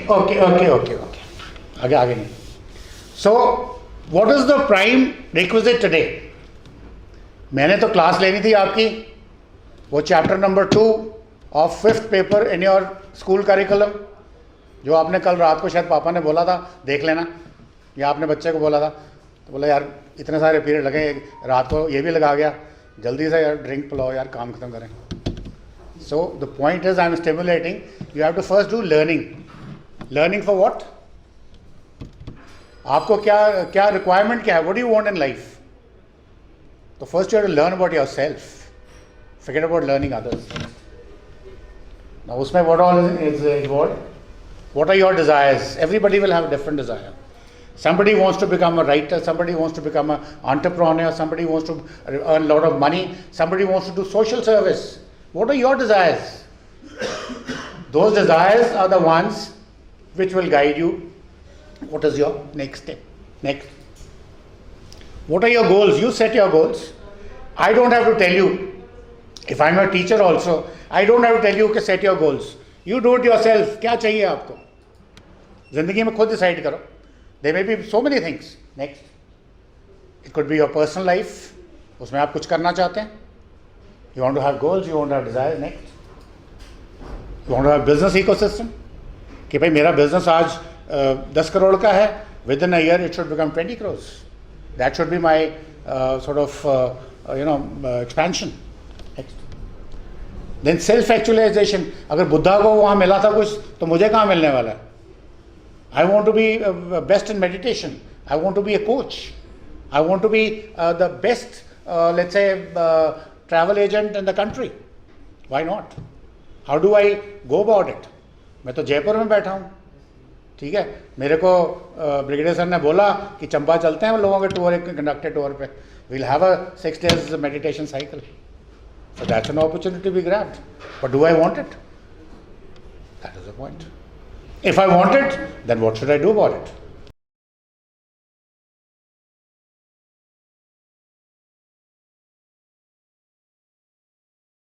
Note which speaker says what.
Speaker 1: Okay. आगे नहीं. So, what is the prime requisite today? मैंने तो क्लास लेनी थी आपकी, वो chapter number 2 of 5th paper in your school curriculum, जो आपने कल रात को शायद पापा ने बोला था देख लेना, या आपने बच्चे को बोला था, तो बोला यार इतने सारे पीरियड लगे, रात को ये भी लगा गया, जल्दी से यार ड्रिंक पिलाओ यार, काम खत्म करें. So the point is I am stimulating, you have to first do learning for what? आपको क्या रिक्वायरमेंट क्या है, what do you want in life? तो first you have to learn about yourself, forget about learning others. Now उसमें what all is involved? What are your desires? Everybody will have a different desire. Somebody wants to become a writer, somebody wants to become an entrepreneur, somebody wants to earn a lot of money, somebody wants to do social service. What are your desires? Those desires are the ones which will guide you. What is your next step? Next. What are your goals? You set your goals. I don't have to tell you. If I'm a teacher also, I don't have to tell you कि set your goals. You do it yourself. क्या चाहिए आपको? ज़िंदगी में खुद decide करो. There may be so many things. Next. It could be your personal life. उसमें आप कुछ करना चाहते हैं. You want to have goals, you want to have desires. Next. You want to have business ecosystem. कि भाई मेरा business आज 10 करोड़ का है. Within a year it should become 20 crores. That should be my sort of expansion. Then self-actualization. अगर बुद्धा को वहाँ मिला था कुछ, तो मुझे कहाँ मिलने वाला है? I want to be best in meditation. I want to be a coach. I want to be the best, let's say, travel agent in the country. Why not? How do I go about it? मैं तो जयपुर में बैठा हूँ, ठीक है. मेरे को brigadier sir ने बोला कि चंबा चलते हैं लोगों के टूर, एक कंडक्टेड टूर पे. We'll have a 6 days meditation cycle. So that's an opportunity to be grabbed. But do I want it? That is the point. If I want it, then what should I do about it?